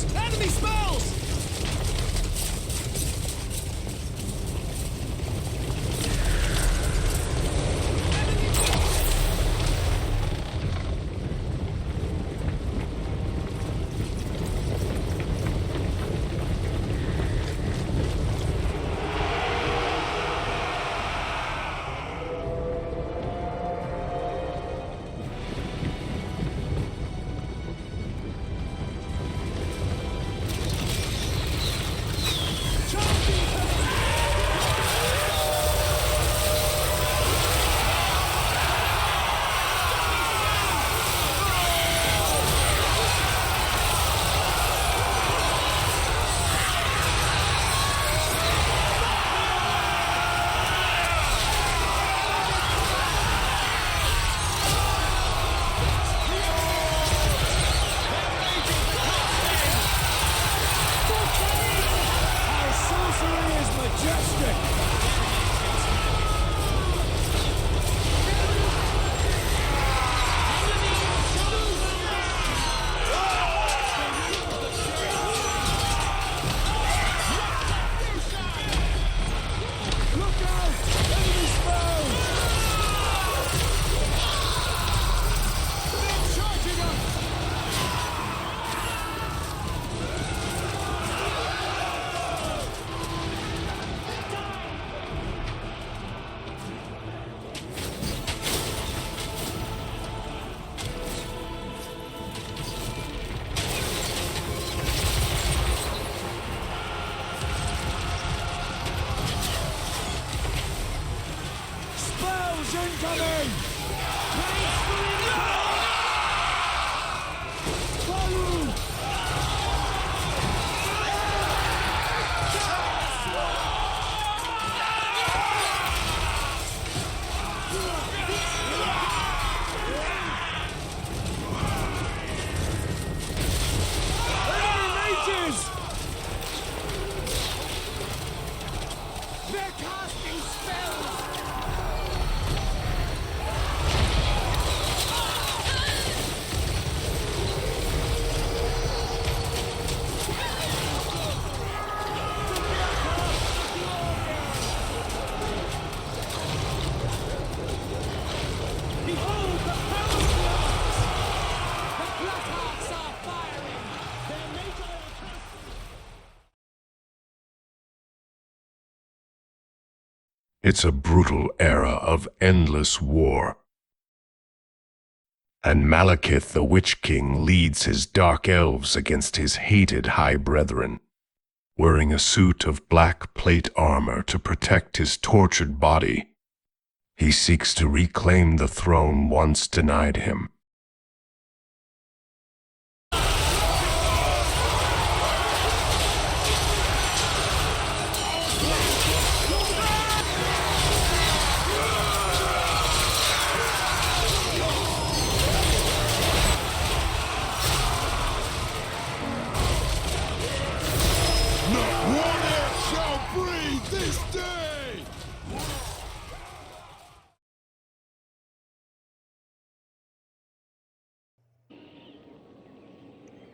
out! Enemy spells! Incoming! They're casting spells! It's a brutal era of endless war. And Malekith the Witch King leads his dark elves against his hated high brethren, wearing a suit of black plate armor to protect his tortured body. He seeks to reclaim the throne once denied him.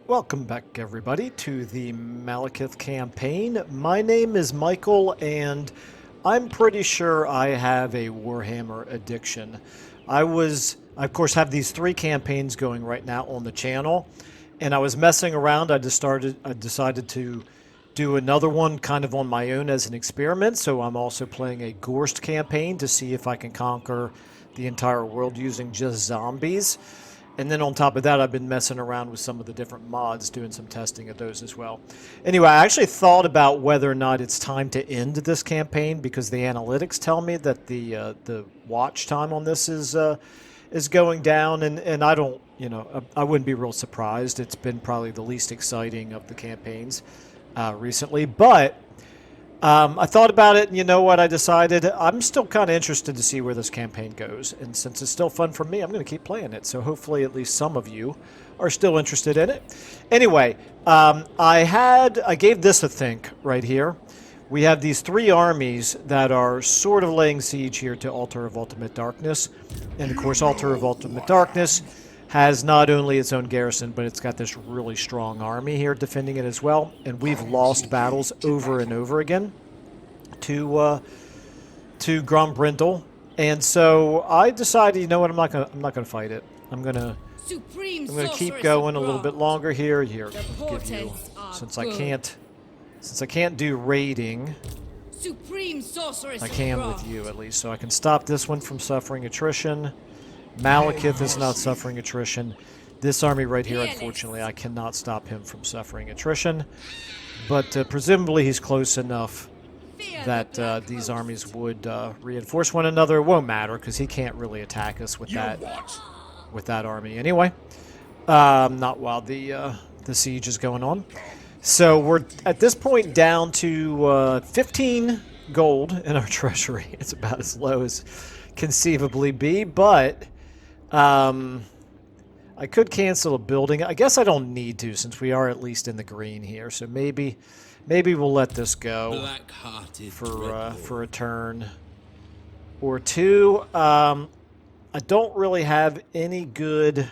Welcome back, everybody, to the Malekith campaign. My name is Michael, and I'm pretty sure I have a Warhammer addiction. I, of course, have these 3 campaigns going right now on the channel, and I was messing around. I decided to do another one kind of on my own as an experiment, so I'm also playing a Gorst campaign to see if I can conquer the entire world using just zombies. And then on top of that, I've been messing around with some of the different mods, doing some testing of those as well. Anyway, I actually thought about whether or not it's time to end this campaign, because the analytics tell me that the watch time on this is going down, and I don't, I wouldn't be real surprised. It's been probably the least exciting of the campaigns recently, but I thought about it, and you know what? I decided I'm still kind of interested to see where this campaign goes. And since it's still fun for me, I'm going to keep playing it. So hopefully at least some of you are still interested in it. Anyway, I gave this a think right here. We have these 3 armies that are sort of laying siege here to Altar of Ultimate Darkness. And of course, Altar of Ultimate Darkness has not only its own garrison, but it's got this really strong army here defending it as well. And we've lost battles over and over again to Grombrindle. And so I decided, you know what, I'm not gonna fight it. I'm gonna keep going a little bit longer here. Here, give you, since I can't do raiding, I can with you at least, so I can stop this one from suffering attrition. Malekith is not suffering attrition. This army right here, unfortunately, I cannot stop him from suffering attrition. But presumably he's close enough that these armies would reinforce one another. It won't matter because he can't really attack us with that army anyway. Not while the siege is going on. So we're at this point down to 15 gold in our treasury. It's about as low as conceivably be, but I could cancel a building. I guess I don't need to since we are at least in the green here. So maybe we'll let this go for a turn or two. I don't really have any good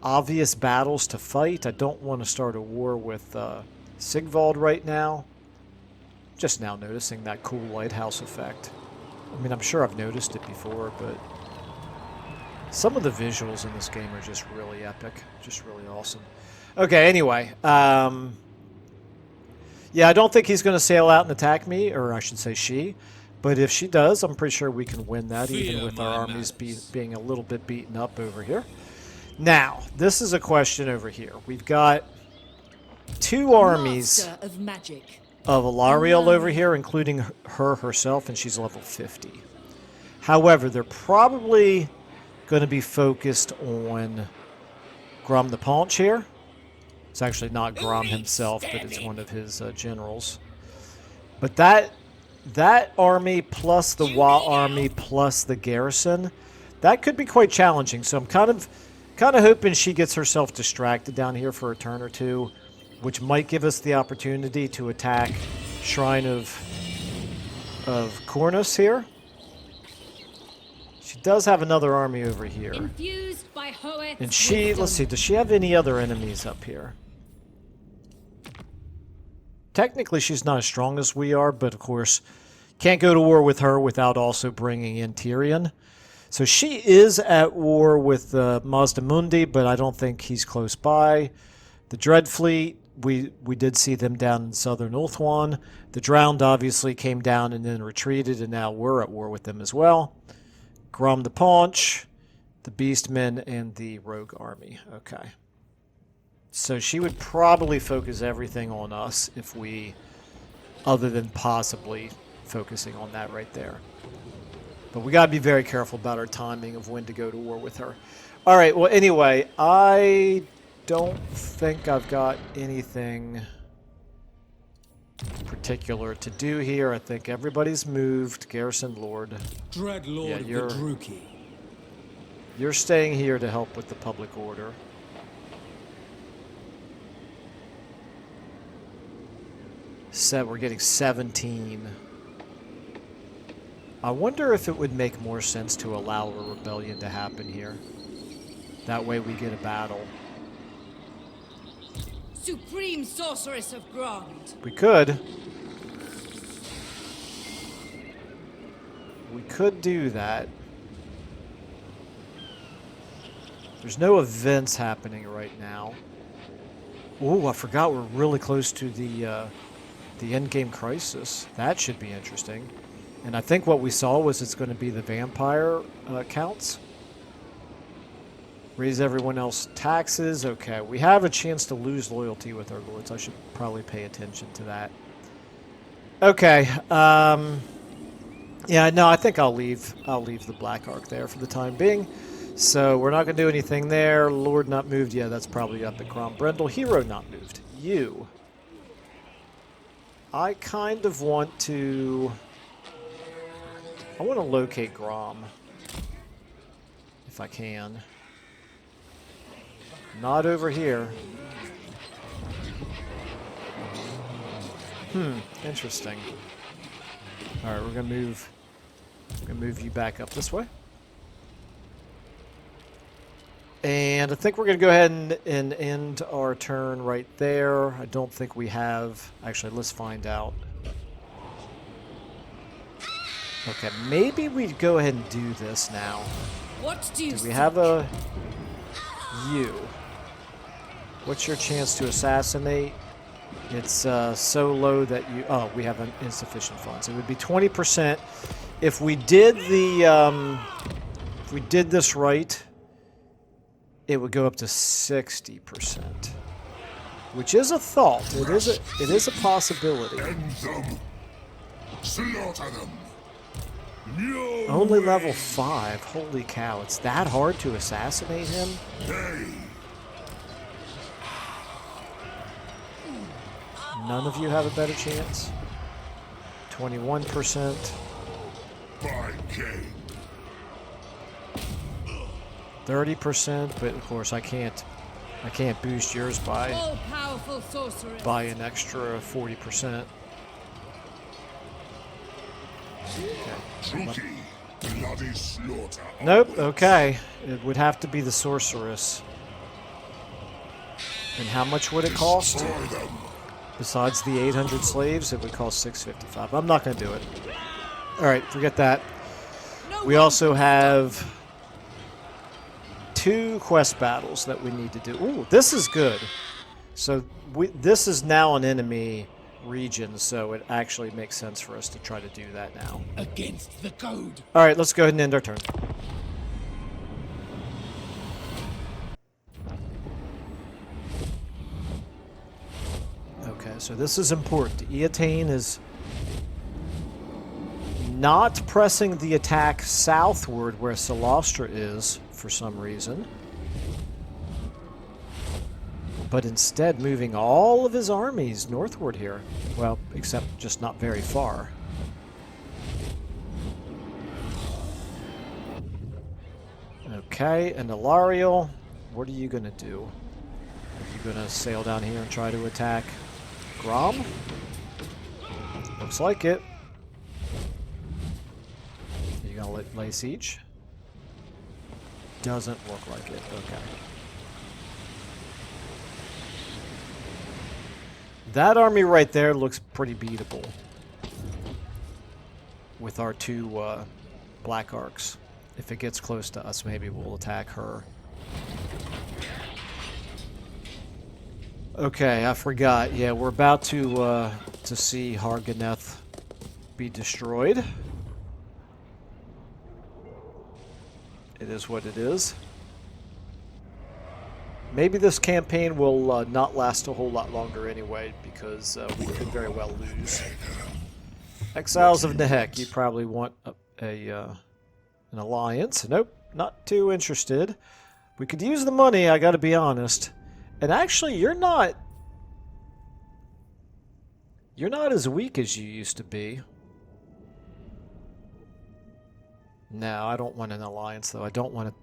obvious battles to fight. I don't want to start a war with Sigvald right now. Just now noticing that cool lighthouse effect. I mean, I'm sure I've noticed it before, but some of the visuals in this game are just really epic. Just really awesome. Okay, anyway. Yeah, I don't think he's going to sail out and attack me, or I should say she. But if she does, I'm pretty sure we can win that, even with our armies being a little bit beaten up over here. Now, this is a question over here. We've got two armies of Alarielle over here, including her herself, and she's level 50. However, they're probably going to be focused on Grom the Paunch here. It's actually not Grom himself, but it's one of his generals. But that army plus the Wa army plus the garrison, that could be quite challenging. So I'm kind of hoping she gets herself distracted down here for a turn or two, which might give us the opportunity to attack Shrine of Cornus here. She does have another army over here. And she, let's see, does she have any other enemies up here? Technically, she's not as strong as we are, but of course, can't go to war with her without also bringing in Tyrion. So she is at war with Mazda Mundi, but I don't think he's close by. The Dread Fleet, we did see them down in southern Ulthuan. The Drowned obviously came down and then retreated, and now we're at war with them as well. Grom the Paunch, the Beastmen, and the Rogue Army. Okay. So she would probably focus everything on us if we, other than possibly focusing on that right there. But we got to be very careful about our timing of when to go to war with her. All right, well, anyway, I don't think I've got anything particular to do here. I think everybody's moved. Garrison Lord. Dreadlord, yeah, you're staying here to help with the public order. We're getting 17. I wonder if it would make more sense to allow a rebellion to happen here. That way we get a battle. Supreme Sorceress of Grond. We could. We could do that. There's no events happening right now. Ooh, I forgot we're really close to the endgame crisis. That should be interesting. And I think what we saw was it's going to be the vampire counts. Raise everyone else taxes. Okay, we have a chance to lose loyalty with our lords. I should probably pay attention to that. Okay. Yeah, no, I think I'll leave the Black Ark there for the time being. So we're not going to do anything there. Lord not moved. Yeah, that's probably up at Grombrindle. Hero not moved. You. I kind of want to... I want to locate Grom. If I can. Not over here. Interesting. Alright, we're gonna move you back up this way. And I think we're going to go ahead and end our turn right there. I don't think we have... Actually, let's find out. Okay, maybe we go ahead and do this now. What do you Do we have a... You. What's your chance to assassinate? It's so low that you... Oh, we have insufficient funds. It would be 20%. If we did the... if we did this right, it would go up to 60%. Which is a thought. It is a possibility. End them. Slaughter them. No Only way. level 5. Holy cow. It's that hard to assassinate him? Hey. None of you have a better chance? 21%. My king. 30%, but of course I can't boost yours by all-powerful sorceress? an extra 40%. Truki. Bloody slaughter. Nope, okay. It would have to be the sorceress. And how much would it cost? Destroy them. Besides the 800 slaves, it would cost 655. I'm not going to do it. Alright, forget that. No We one also have 2 quest battles that we need to do. Ooh, this is good. So this is now an enemy region, so it actually makes sense for us to try to do that now. Against the code. Alright, let's go ahead and end our turn. Okay, so this is important. Eataine is not pressing the attack southward where Solastra is for some reason, but instead moving all of his armies northward here. Well, except just not very far. Okay, and Alarielle, what are you going to do? Are you going to sail down here and try to attack Grom? Looks like it. Are you going to lay siege? Doesn't look like it. Okay. That army right there looks pretty beatable with our 2 Black Arcs. If it gets close to us, maybe we'll attack her. Okay, I forgot. Yeah, we're about to see Harganeth be destroyed. It is what it is. Maybe this campaign will not last a whole lot longer anyway, because we could very well lose. Exiles of Nehek, you probably want an alliance. Nope, not too interested. We could use the money, I gotta be honest. And actually, you're not as weak as you used to be. No, I don't want an alliance, though. I don't want to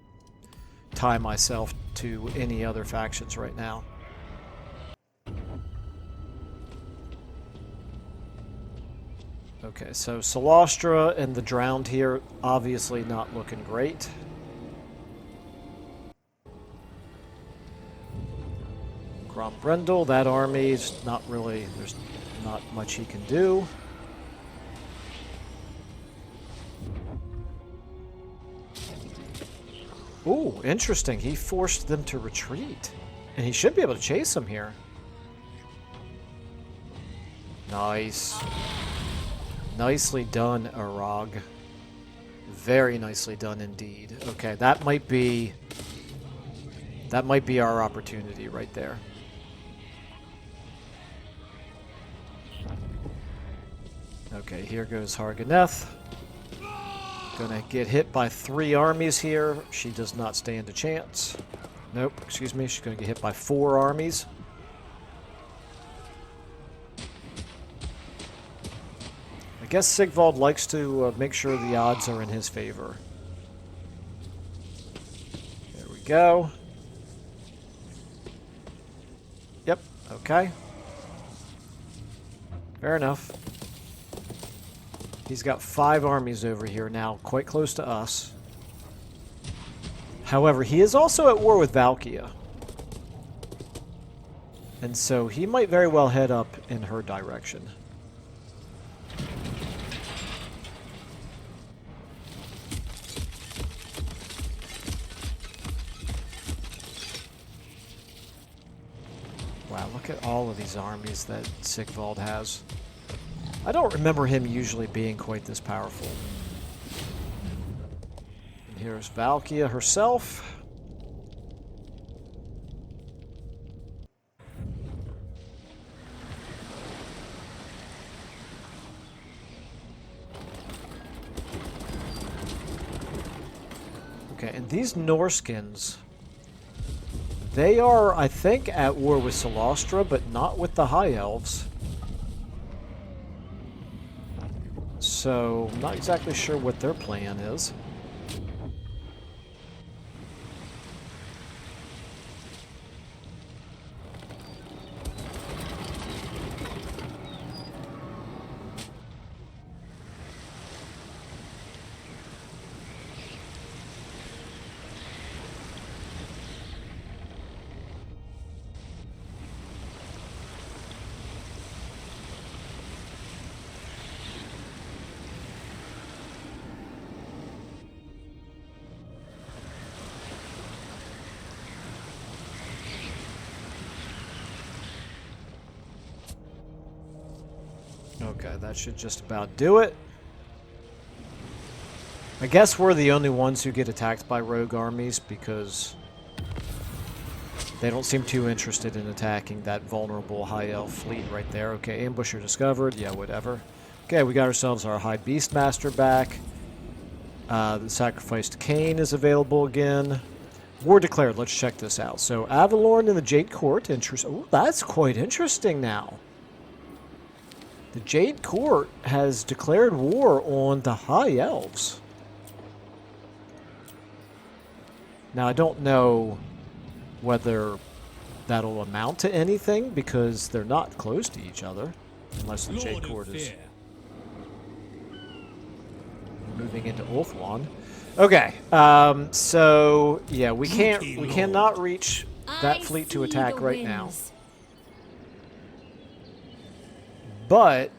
tie myself to any other factions right now. Okay, so Solastra and the Drowned here, obviously not looking great. Grombrindal, that army's not really, there's not much he can do. Ooh, interesting. He forced them to retreat. And he should be able to chase them here. Nice. Nicely done, Arag. Very nicely done indeed. Okay, that might be our opportunity right there. Okay, here goes Harganeth. Gonna get hit by 3 armies here. She does not stand a chance. Nope, excuse me. She's gonna get hit by 4 armies. I guess Sigvald likes to make sure the odds are in his favor. There we go. Yep, okay. Fair enough. He's got 5 armies over here now, quite close to us. However, he is also at war with Valkia. And so he might very well head up in her direction. Wow, look at all of these armies that Sigvald has. I don't remember him usually being quite this powerful. And here's Valkia herself. Okay, and these Norskins, they are, I think, at war with Solastra, but not with the High Elves. So, I'm not exactly sure what their plan is. Okay, that should just about do it. I guess we're the only ones who get attacked by rogue armies because they don't seem too interested in attacking that vulnerable high elf fleet right there. Okay, ambusher discovered. Yeah, whatever. Okay, we got ourselves our high beastmaster back. The sacrificed Cain is available again. War declared. Let's check this out. So Avalorn in the Jade Court. Oh, that's quite interesting now. The Jade Court has declared war on the High Elves. Now, I don't know whether that'll amount to anything, because they're not close to each other, unless the Jade Court is moving into Ulthuan. Okay, so, yeah, we cannot reach that fleet to attack right now. But,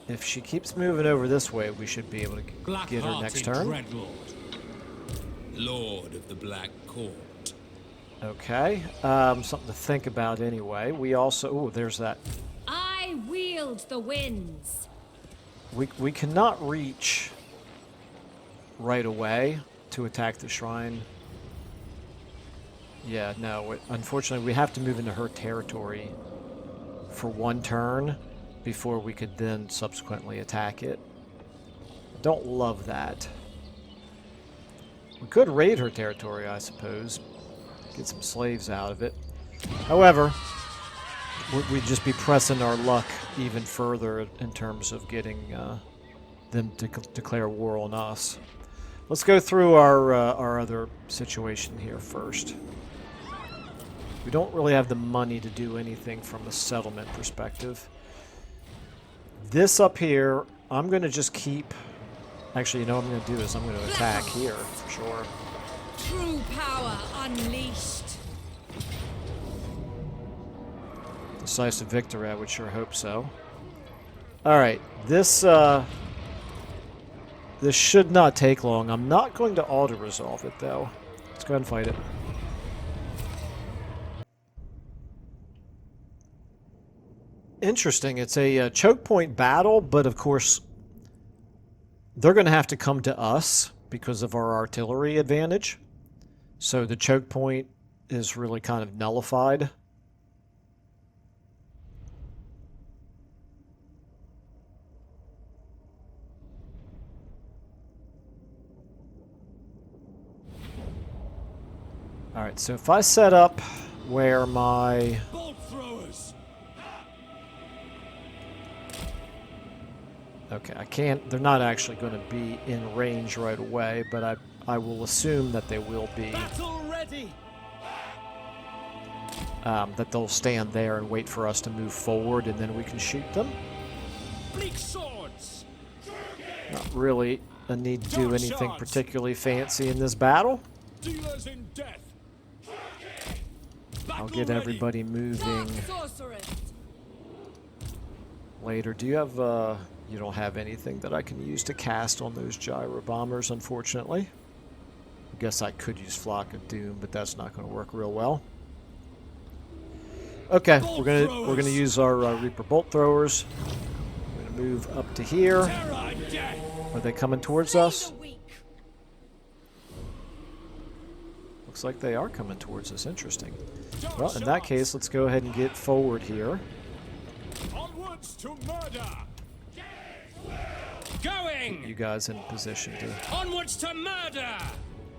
if she keeps moving over this way, we should be able to get her next turn. Lord of the Black Court. Okay, something to think about anyway. We also, ooh, there's that. I wield the winds. We cannot reach right away to attack the shrine. Yeah, no, unfortunately we have to move into her territory for one turn before we could then subsequently attack it. Don't love that. We could raid her territory, I suppose. Get some slaves out of it. However, we'd just be pressing our luck even further in terms of getting them to declare war on us. Let's go through our other situation here first. We don't really have the money to do anything from a settlement perspective. This up here, I'm going to just keep... Actually, you know what I'm going to do is I'm going to attack here, for sure. True power unleashed. Decisive victory, I would sure hope so. Alright, this should not take long. I'm not going to auto-resolve it, though. Let's go ahead and fight it. Interesting. It's a choke point battle, but of course, they're going to have to come to us because of our artillery advantage. So the choke point is really kind of nullified. Alright, so if I set up where my... Bolt throwers. Okay, I can't... They're not actually going to be in range right away, but I will assume that they will be... Battle ready. That they'll stand there and wait for us to move forward, and then we can shoot them. Bleak swords. Not really a need to do anything particularly fancy in this battle. Dealers in death. I'll get everybody moving Sorceress. later. Do you have, you don't have anything that I can use to cast on those gyro bombers, unfortunately. I guess I could use Flock of Doom, but that's not going to work real well. Okay, we're gonna use our Reaper bolt throwers. We're gonna move up to here. Terror and death. Are they coming towards us? Looks like they are coming towards us. Interesting. Well, in that case, let's go ahead and get forward here. Onwards to murder. Going. You guys in position to... Onwards to murder.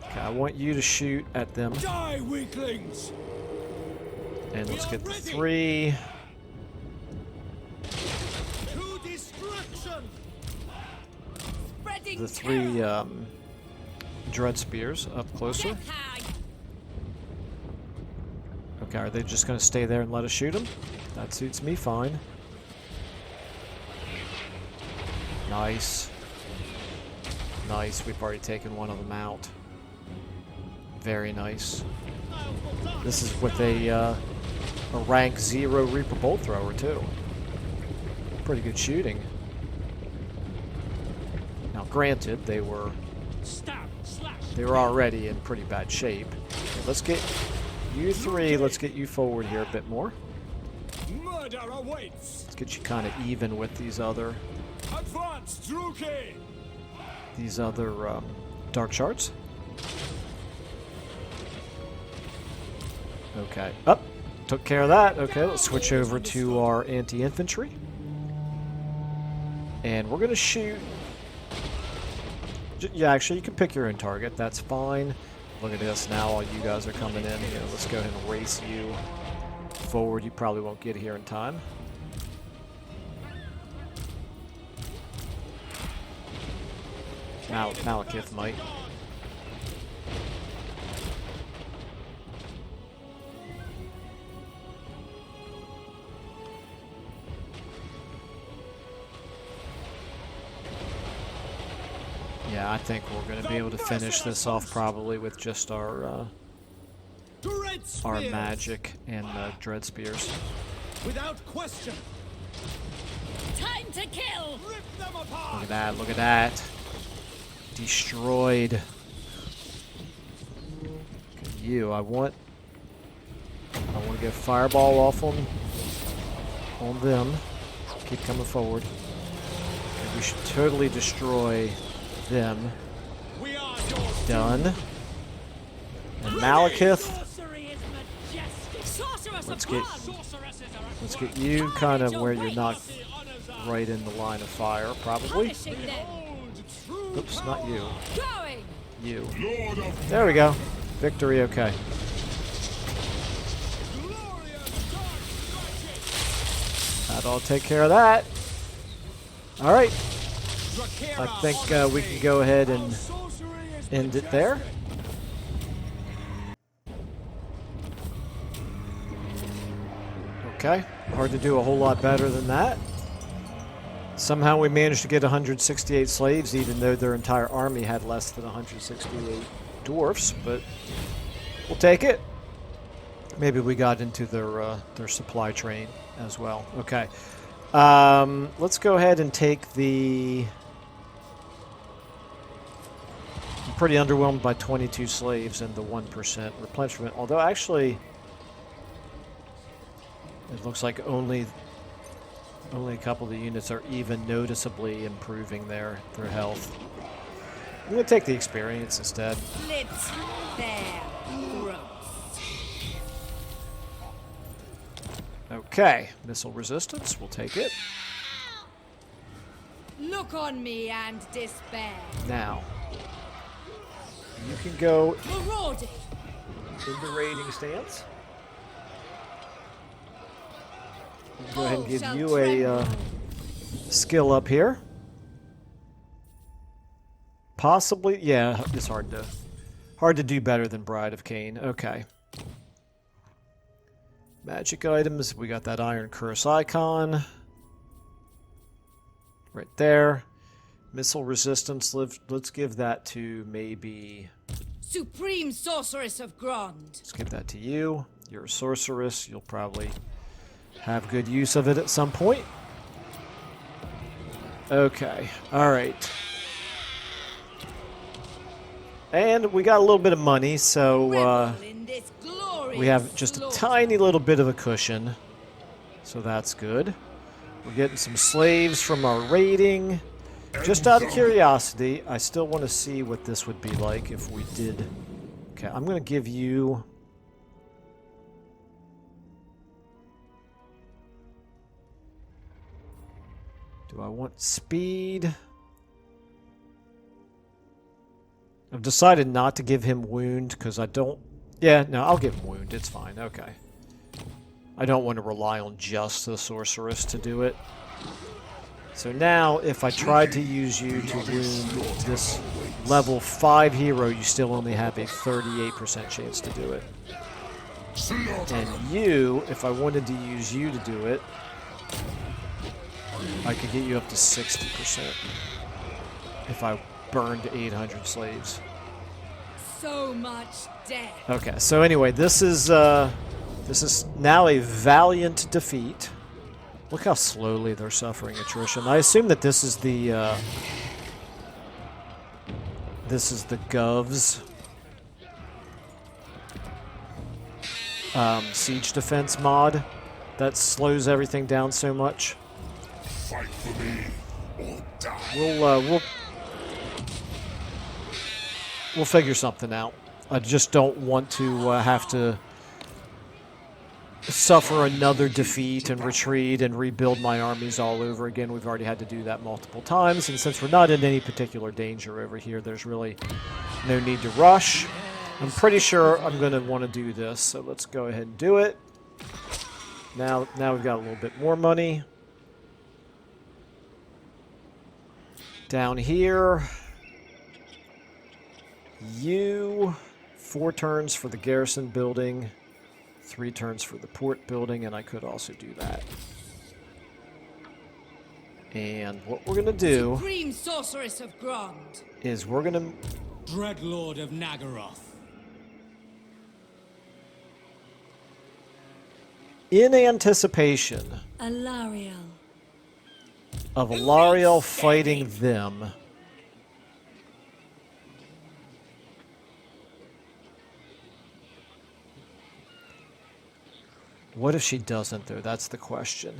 Okay, I want you to shoot at them. Die, weaklings. And let's get the 3. To destruction. Spreading The 3 Dread Spears up closer. Death hag. Okay, are they just going to stay there and let us shoot them? That suits me fine. Nice. Nice, we've already taken one of them out. Very nice. This is with a rank 0 Reaper Bolt Thrower, too. Pretty good shooting. Now, granted, they were already in pretty bad shape. Okay, let's get you 3, let's get you forward here a bit more. Murder awaits. Let's get you kind of even with these other Advance, Druki. Dark Shards. Okay. Up. Took care of that. Okay, let's switch over to our anti-infantry. And we're going to shoot... Yeah, actually, you can pick your own target. That's fine. Look at this now. All you guys are coming in. You know, let's go ahead and race you forward. You probably won't get here in time. Malekith might. Yeah, I think we're going to be able to finish this off probably with just our magic and dread spears. Without question. Time to kill. Rip them apart. Look at that, look at that. Destroyed. Look at you. I want to get fireball off on them. Keep coming forward. And we should totally destroy them. We are yours. Done. And Malekith, Sorcery is majestic. Sorceress let's of get blood. let's get you kind of where you're not right in the line of fire, probably. Punishing them. Oops, not you. Going. You. Lord of There we go. Victory, okay. That'll take care of that. Alright. I think we can go ahead and end it there. Okay. Hard to do a whole lot better than that. Somehow we managed to get 168 slaves, even though their entire army had less than 168 dwarfs, but we'll take it. Maybe we got into their supply train as well. Okay. Let's go ahead and take the... I'm pretty underwhelmed by 22 slaves and the 1% replenishment, although actually it looks like only a couple of the units are even noticeably improving their health. I'm going to take the experience instead. Slit their throats. Okay, missile resistance, we'll take it. Look on me and despair. Now, you can go Marauding. into raiding stance. Go ahead and give you a skill up here. Possibly, yeah, it's hard to do better than Bride of Cain. Okay. Magic items, we got that Iron Curse icon. Right there. Missile resistance, let's give that to maybe... Supreme Sorceress of Grond. Let's give that to you. You're a sorceress. You'll probably have good use of it at some point. Okay, alright. And we got a little bit of money, so Revel in this glorious we have just a slaughter. tiny little bit of a cushion. So that's good. We're getting some slaves from our raiding. Just out of curiosity, I still want to see what this would be like if we did... Okay, I'm going to give you... Do I want speed? I've decided not to give him wound because I don't... Yeah, no, I'll give him wound. It's fine. Okay. I don't want to rely on just the sorceress to do it. So now, if I tried to use you to wound this level 5 hero, you still only have a 38% chance to do it. And you, if I wanted to use you to do it, I could get you up to 60% if I burned 800 slaves. So much death. Okay, so anyway, this is now a valiant defeat. Look how slowly they're suffering attrition. I assume that this is the Gov's siege defense mod that slows everything down so much. Fight for me or die. We'll figure something out. I just don't want to have to suffer another defeat and retreat and rebuild my armies all over again. We've already had to do that multiple times, and since we're not in any particular danger over here, there's really no need to rush. I'm pretty sure I'm going to want to do this, so let's go ahead and do it. Now we've got a little bit more money. Down here, you 4 turns for the garrison building, 3 turns for the port building, and I could also do that. And what we're going to do Supreme Sorceress of Grond. is we're going to... Dreadlord of Nagaroth. In anticipation Alarielle. of Alarielle fighting them, what if she doesn't, though? That's the question.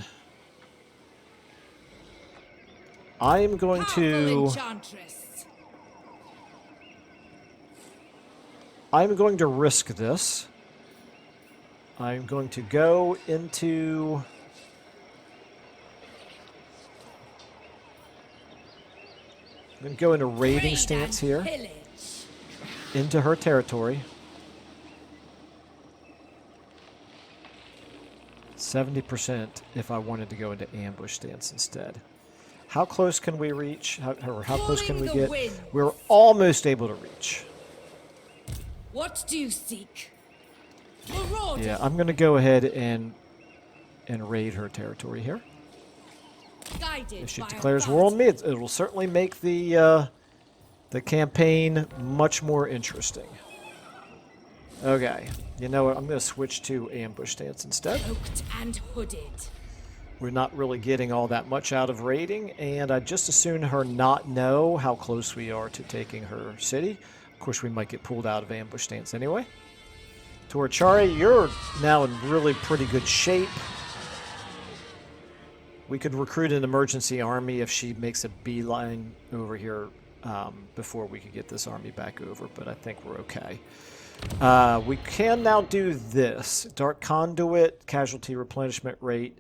I am going Powerful to... enchantress. I'm going to risk this. I'm going to go into... I'm going to go into raiding Raid stance and here, pillage. into her territory. 70% if I wanted to go into ambush stance instead. How close can we reach? How close can we Calling the get? wind. We're almost able to reach. What do you seek? Marauders. Yeah, I'm going to go ahead and raid her territory here. Guided If she by a declares war on me, bounty. it will certainly make the campaign much more interesting. Okay, you know what? I'm going to switch to ambush stance instead. Cloaked and hooded. We're not really getting all that much out of raiding, and I'd just as soon her not know how close we are to taking her city. Of course, we might get pulled out of ambush stance anyway. Torchari, you're now in really pretty good shape. We could recruit an emergency army if she makes a beeline over here before we could get this army back over, but I think we're okay. We can now do this. Dark Conduit, casualty replenishment rate,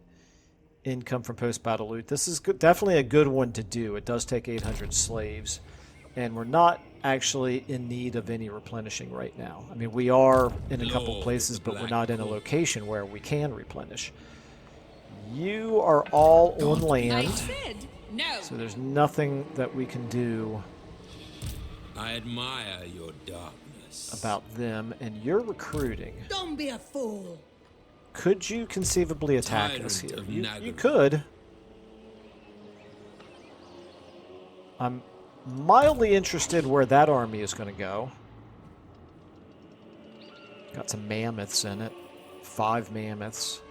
income from post-battle loot. This is good, definitely a good one to do. It does take 800 slaves, and we're not actually in need of any replenishing right now. I mean, we are in a couple places, but we're not in a location where we can replenish. You are all on I land, said no. so there's nothing that we can do I admire your darkness. about them, and you're recruiting. Don't be a fool. Could you conceivably attack us Tyrant here? of You Nagaroth. could. I'm mildly interested where that army is going to go. Got some mammoths in it. 5 mammoths.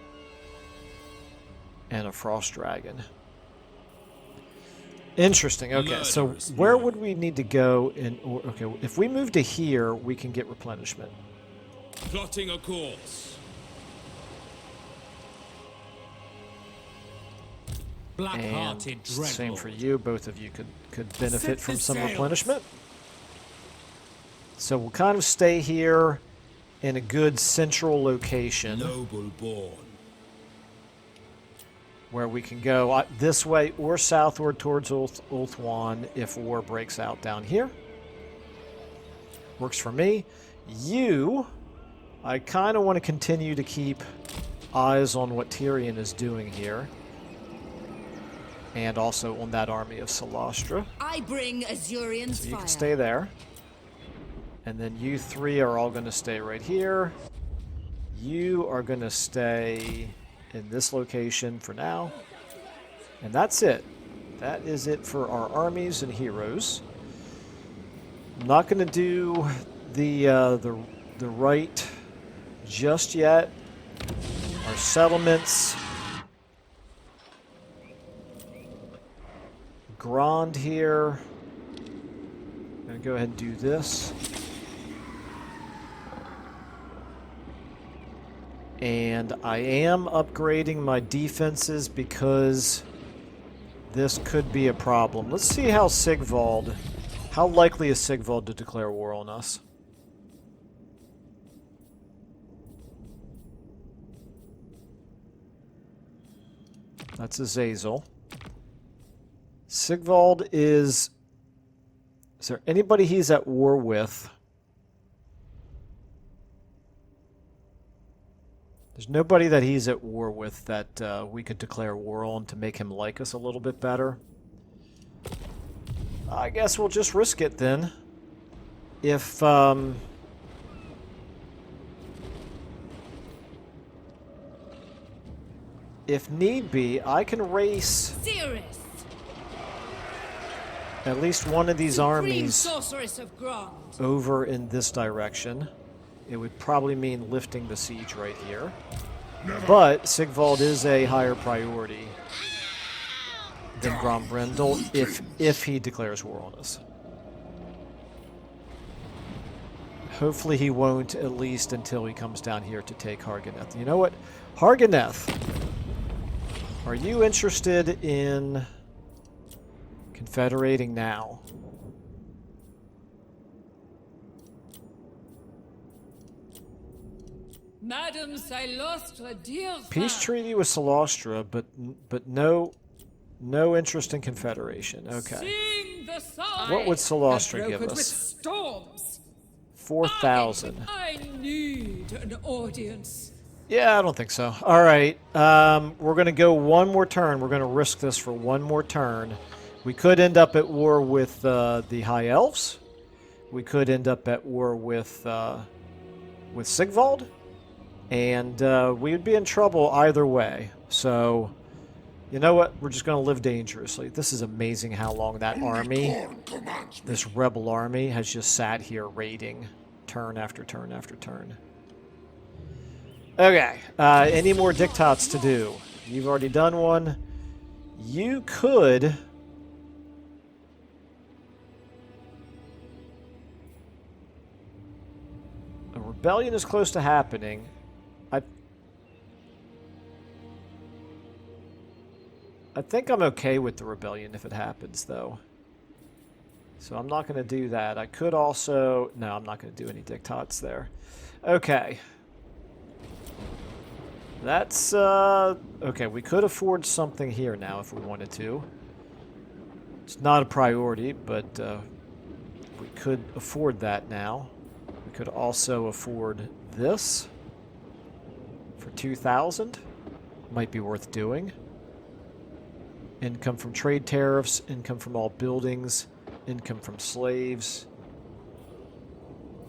And a frost dragon. Interesting. Okay, so where would we need to go in... Okay, if we move to here, we can get replenishment. Plotting a course. Black-hearted And same for dreadlord. you. Both of you could benefit Set from the some sails. replenishment. So we'll kind of stay here in a good central location Noble born. where we can go this way or southward towards Ulthuan if war breaks out down here. Works for me. You, I kind of want to continue to keep eyes on what Tyrion is doing here. And also on that army of Solastra. I bring Azurian's So you fire. can stay there. And then you 3 are all going to stay right here. You are going to stay in this location for now. And that's it. That is it for our armies and heroes. I'm not going to do the right just yet. Our settlements. Grand here. I'm going to go ahead and do this. And I am upgrading my defenses because this could be a problem. Let's see how Sigvald... How likely is Sigvald to declare war on us? That's Azazel. Sigvald is... Is there anybody he's at war with? There's nobody that he's at war with that we could declare war on to make him like us a little bit better. I guess we'll just risk it then. If need be, I can race Cirrus, at least one of these supreme armies sorceress of Grond. over in this direction. It would probably mean lifting the siege right here. But Sigvald is a higher priority than Grombrindal if he declares war on us. Hopefully he won't, at least until he comes down here to take Harganeth. You know what? Harganeth, are you interested in confederating now? Madame Silostre, dear Peace treaty with Solastra, but no interest in confederation. Okay. Sing the song. What would Solastra give With us? storms. 4,000. I need an audience. Yeah, I don't think so. All right. We're going to go one more turn. We're going to risk this for one more turn. We could end up at war with the High Elves. We could end up at war with Sigvald. And we would be in trouble either way. So, you know what? We're just going to live dangerously. This is amazing how long that army, this rebel army, has just sat here raiding turn after turn after turn. Okay. Any more diktats to do? You've already done one. You could... A rebellion is close to happening. I think I'm okay with the rebellion if it happens, though. So I'm not going to do that. I could also... No, I'm not going to do any diktats there. Okay. That's... Okay, we could afford something here now if we wanted to. It's not a priority, but we could afford that now. We could also afford this for 2,000. Might be worth doing. Income from trade tariffs, income from all buildings, income from slaves.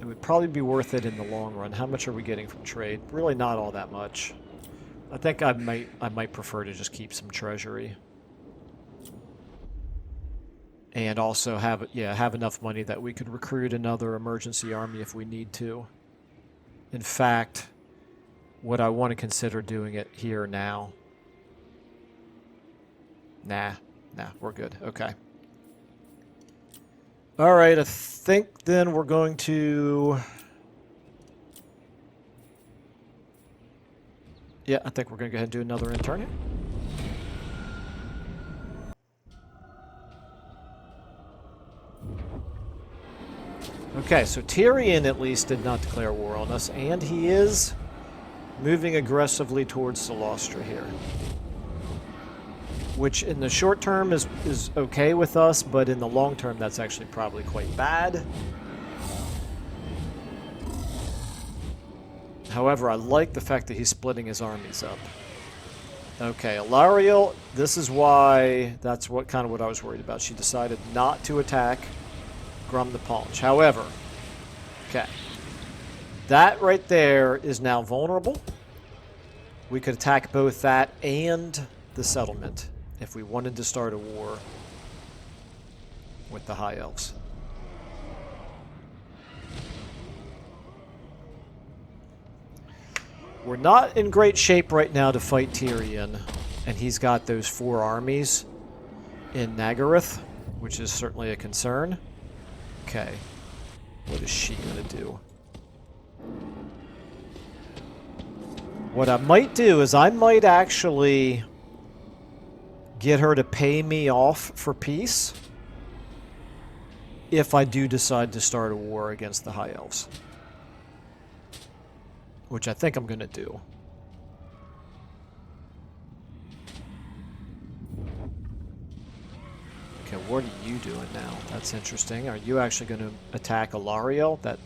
It would probably be worth it in the long run. How much are we getting from trade? Really not all that much. I think I might prefer to just keep some treasury. And also have enough money that we could recruit another emergency army if we need to. In fact, would I want to consider doing it here now? Nah, we're good. Okay. All right, I think then we're going to... Yeah, I think we're going to go ahead and do another intern here. Okay, so Tyrion at least did not declare war on us, and he is moving aggressively towards Salostra here. Which in the short term is okay with us, but in the long term that's actually probably quite bad. However, I like the fact that he's splitting his armies up. Okay, Alarielle, this is why, that's kind of what I was worried about. She decided not to attack Grum the Paunch. However, okay, that right there is now vulnerable. We could attack both that and the settlement if we wanted to start a war with the High Elves. We're not in great shape right now to fight Tyrion, and he's got those 4 armies in Nagaroth, which is certainly a concern. Okay, what is she going to do? What I might do is I might actually get her to pay me off for peace if I do decide to start a war against the High Elves. Which I think I'm going to do. Okay, what are you doing now? That's interesting. Are you actually going to attack Alarielle? That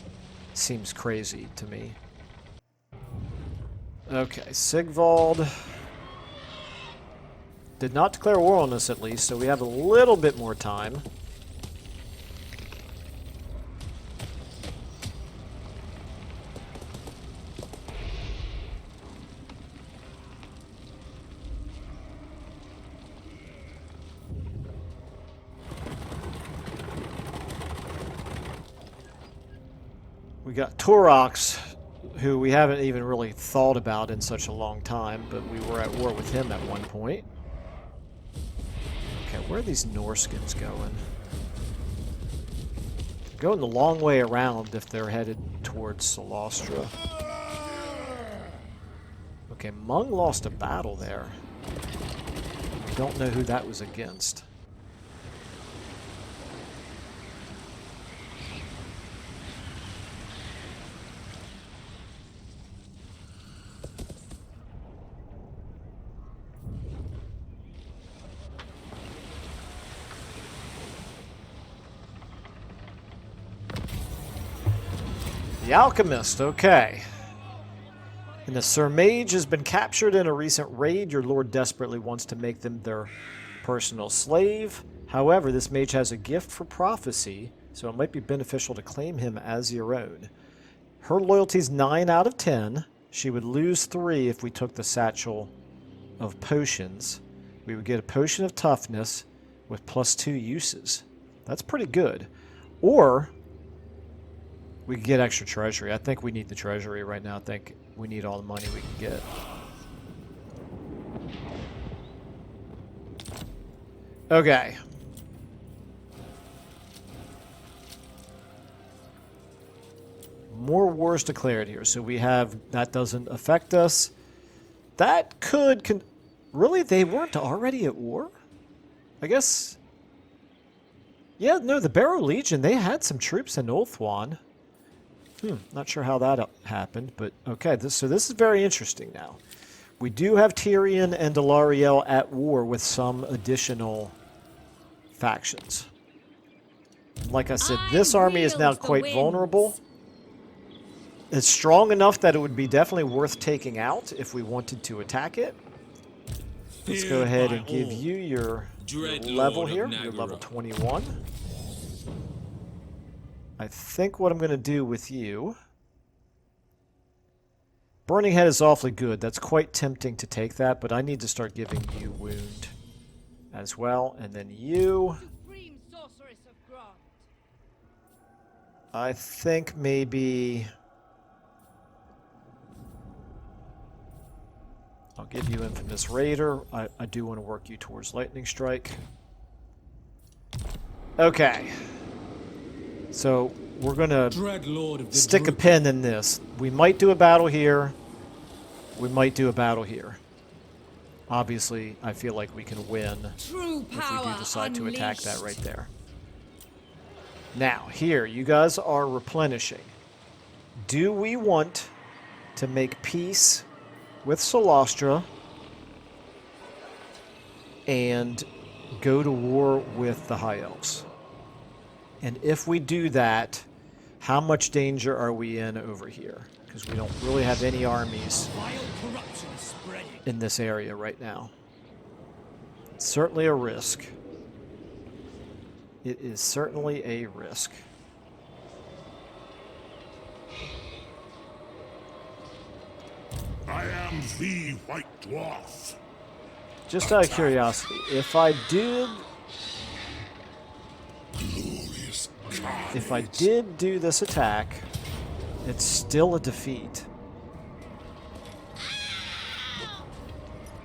seems crazy to me. Okay, Sigvald did not declare war on us at least, so we have a little bit more time. We got Torox, who we haven't even really thought about in such a long time, but we were at war with him at one point. Okay, where are these Norscans going? Going the long way around if they're headed towards Salostra. Okay, Mung lost a battle there. We don't know who that was against. The Alchemist, okay. And the Sir Mage has been captured in a recent raid. Your lord desperately wants to make them their personal slave. However, this mage has a gift for prophecy, so it might be beneficial to claim him as your own. Her loyalty's 9 out of 10. She would lose 3 if we took the Satchel of Potions. We would get a Potion of Toughness with +2 uses. That's pretty good. Or we could get extra treasury. I think we need the treasury right now. I think we need all the money we can get. Okay. More wars declared here. So we have... That doesn't affect us. That could... Really? They weren't already at war? I guess... Yeah, no, the Barrow Legion, they had some troops in Ulthuan. Not sure how that happened, but okay. So this is very interesting now. We do have Tyrion and Alarielle at war with some additional factions. Like I said, this army is now quite vulnerable. It's strong enough that it would be definitely worth taking out if we wanted to attack it. Let's go ahead and give you your level here. You're level 21. I think what I'm going to do with you... Burning Head is awfully good. That's quite tempting to take that, but I need to start giving you Wound as well. And then you... I think maybe... I'll give you Infamous Raider. I do want to work you towards Lightning Strike. Okay. So, we're going to Dreadlord of the stick a Druid. pin in this. We might do a battle here. We might do a battle here. Obviously, I feel like we can win True if we power do decide to attack that unleashed. right there. Now, here, you guys are replenishing. Do we want to make peace with Solastra and go to war with the High Elves? And if we do that, how much danger are we in over here? Because we don't really have any armies Vile corruption is spreading. in this area right now. It's certainly a risk. It is certainly a risk. I am the White Dwarf. Just out of curiosity, if I did Glorious if I carnage. did do this attack, it's still a defeat.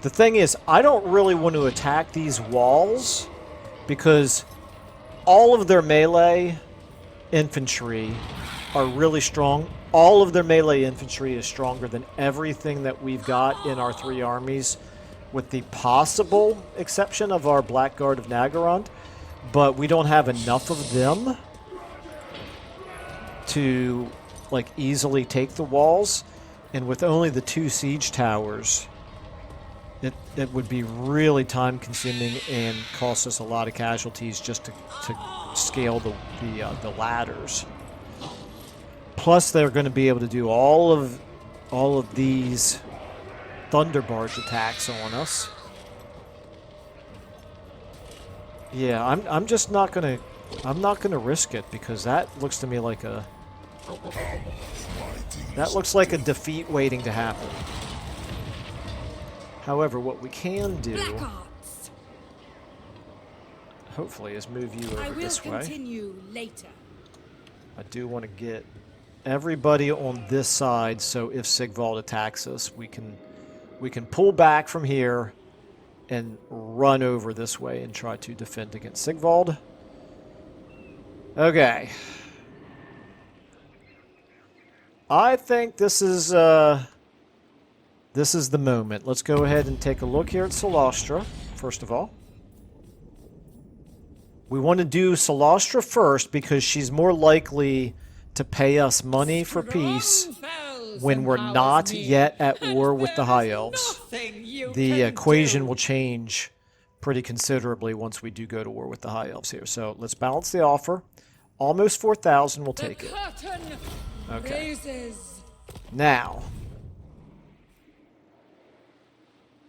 The thing is, I don't really want to attack these walls because all of their melee infantry are really strong. All of their melee infantry is stronger than everything that we've got in our 3 armies, with the possible exception of our Blackguard of Nagaroth. But we don't have enough of them to like easily take the walls, and with only the 2 siege towers, it would be really time consuming and cost us a lot of casualties just to scale the ladders. Plus, they're going to be able to do all of these Thunder Barge attacks on us. Yeah, I'm just not gonna risk it, because that looks to me like a defeat waiting to happen. However, what we can do, Black arts. hopefully, is move you I over will this way. continue later. I do want to get everybody on this side, so if Sigvald attacks us, we can pull back from here and run over this way and try to defend against Sigvald. Okay. I think this is the moment. Let's go ahead and take a look here at Solastra, first of all. We want to do Solastra first because she's more likely to pay us money for peace when we're not yet at war with the High Elves. The equation will change pretty considerably once we do go to war with the High Elves here. So let's balance the offer. Almost 4,000, we'll take it. Okay. Raises. Now,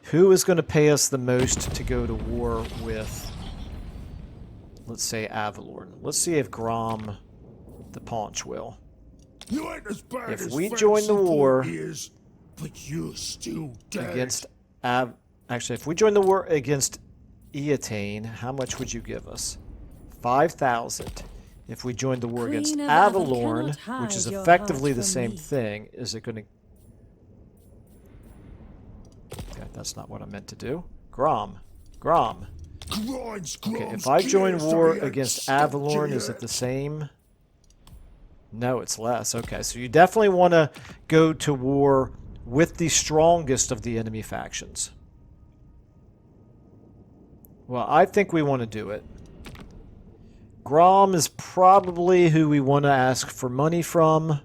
who is going to pay us the most to go to war with, let's say, Avalorn? Let's see if Grom the Paunch will. You ain't as bad If as we Fancy join the war Four is, but you're still dead. against actually, if we join the war against Eataine, how much would you give us? 5,000. If we join the war against Queen of Avalon Avalorn, cannot which is hide your effectively heart the from same me. thing, is it going to... Okay, that's not what I meant to do. Grom. Grinds Okay, Grom's if I join gears war till he ain't against stuck to Avalorn, you. is it the same? No, it's less. Okay, so you definitely want to go to war with the strongest of the enemy factions. Well, I think we want to do it. Grom is probably who we want to ask for money from.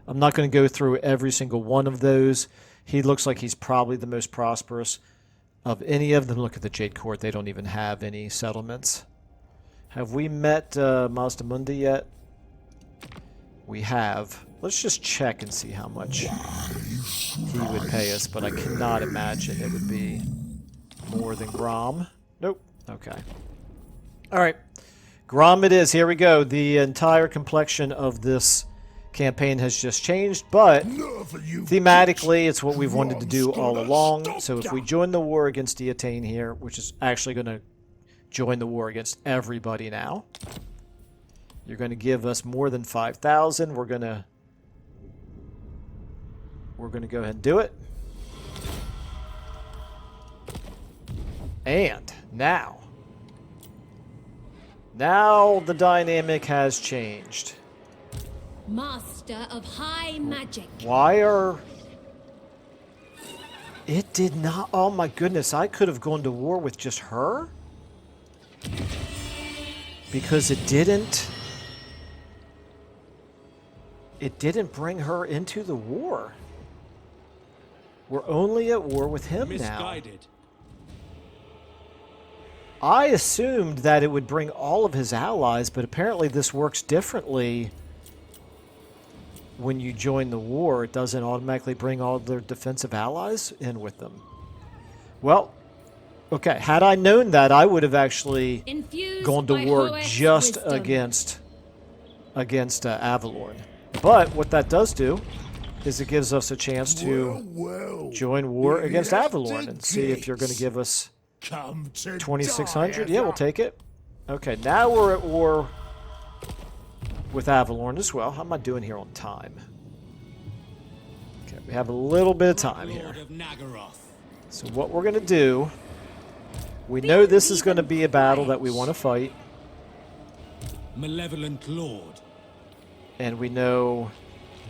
I'm not going to go through every single one of those. He looks like he's probably the most prosperous of any of them. Look at the Jade Court. They don't even have any settlements. Have we met Mazdamundi yet? We have. Let's just check and see how much he would pay us, but I cannot imagine it would be more than Grom. Nope. Okay. All right. Grom it is. Here we go. The entire complexion of this campaign has just changed, but Enough of you thematically, it's what we've wanted to do Grom's all gonna along. stop So if ya. we join the war against Eataine here, which is actually going to join the war against everybody now, You're going to give us more than 5,000. We're going to go ahead and do it. And now the dynamic has changed. Master of high magic. Why are... It did not... Oh my goodness, I could have gone to war with just her? Because it didn't... It didn't bring her into the war. We're only at war with him now. Misguided. I assumed that it would bring all of his allies, but apparently this works differently. When you join the war, it doesn't automatically bring all their defensive allies in with them. Well, okay, had I known that, I would have actually Infused gone to by war Hoek's just wisdom. against Avalorn. But what that does do is it gives us a chance to Well, join war we against have Avalorn to and see if you're going to this. give us come to 2,600. die Yeah, we'll as take it. Okay, now we're at war with Avalorn as well. How am I doing here on time? Okay, we have a little bit of time here. Lord of Nagaroth. So what we're going to do, we know this is going to be a battle that we want to fight, Malevolent Lord. and we know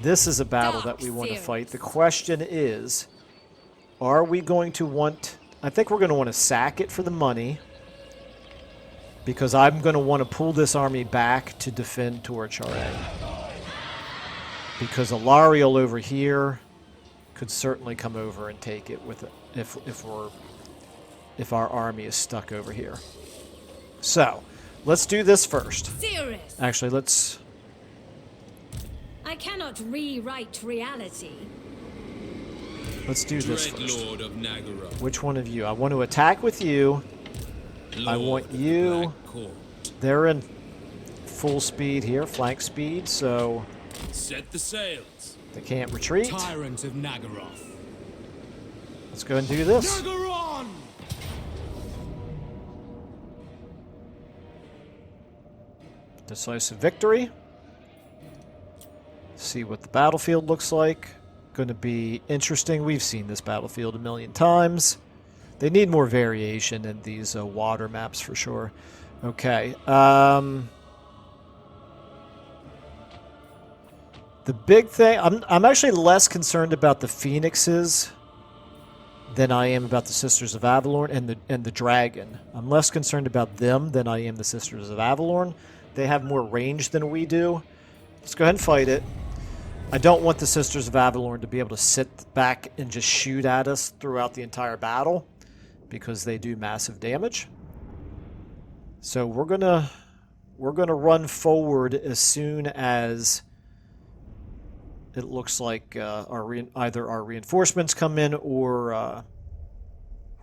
this is a battle that we want to Dark fight. The question is, are we going to want... I think we're going to want to sack it for the money, because I'm going to want to pull this army back to defend Torch RA. Because Alarielle over here could certainly come over and take it with it if our army is stuck over here. So, let's do this first. Serious. Actually, let's... I cannot rewrite reality. Let's do this Dread first. Lord of Nagaroth. Which one of you? I want to attack with you. I Lord want of the you... Black Court. They're in full speed here, flank speed, so Set the sails. they can't retreat. Tyrant of Nagaroth. Let's go and do this. Nagaron! Decisive victory. See what the battlefield looks like. Going to be interesting. We've seen this battlefield a million times. They need more variation in these water maps for sure. Okay. The big thing... I'm actually less concerned about the Phoenixes than I am about the Sisters of Avalorn and the Dragon. I'm less concerned about them than I am the Sisters of Avalorn. They have more range than we do. Let's go ahead and fight it. I don't want the Sisters of Avalorn to be able to sit back and just shoot at us throughout the entire battle, because they do massive damage. So we're gonna run forward as soon as it looks like either our reinforcements come in or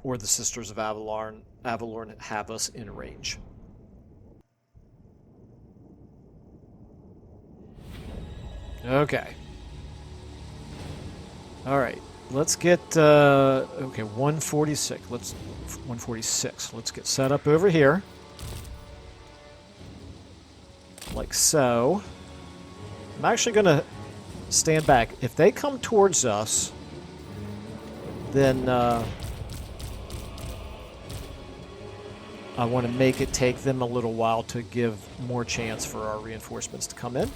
the Sisters of Avalorn have us in range. Okay. All right. Let's get okay, 146. 146. Let's get set up over here. Like so. I'm actually going to stand back. If they come towards us, then I want to make it take them a little while to give more chance for our reinforcements to come in.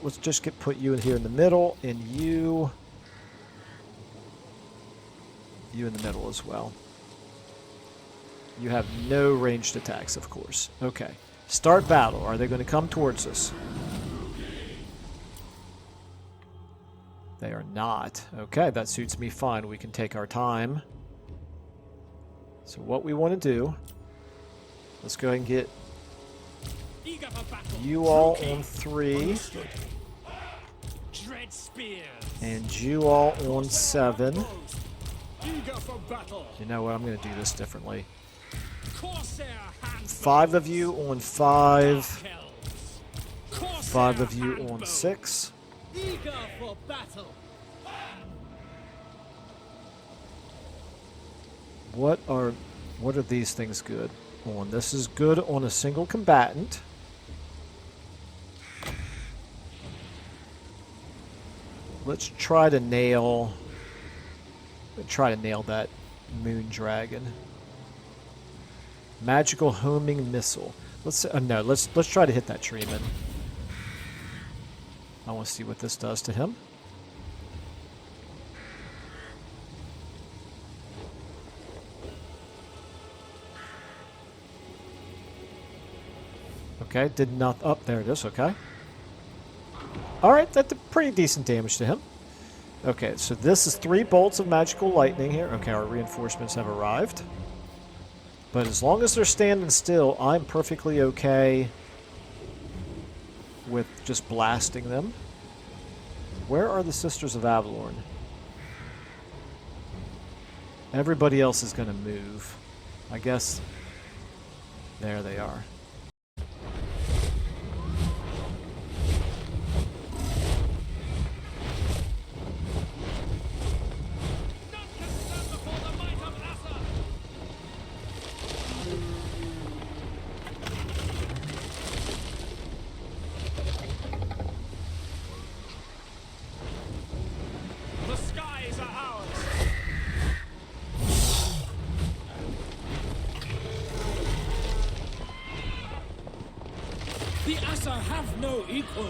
Let's just put you in here in the middle, and you in the middle as well. You have no ranged attacks, of course. Okay. Start battle. Are they going to come towards us? They are not. Okay, that suits me fine. We can take our time. So what we want to do, let's go ahead and get Eager for battle. you all on 3, Dread spears. and you all on 7. Eager for battle. You know what? I'm going to do this differently. Corsair hands. 5 of you on 5. Elves. Corsair 5 of you on handbow. 6. Eager for battle. What are these things good on? This is good on a single combatant. Let's try to nail that moon dragon. Magical homing missile. Let's no, let's try to hit that treeman. I want to see what this does to him. Okay, did not. Oh, there it is. Okay. All right, that did pretty decent damage to him. Okay, so this is 3 bolts of magical lightning here. Okay, our reinforcements have arrived. But as long as they're standing still, I'm perfectly okay with just blasting them. Where are the Sisters of Avalorn? Everybody else is going to move. I guess there they are. The skies are ours. The Asa have no equals.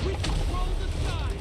We control the sky.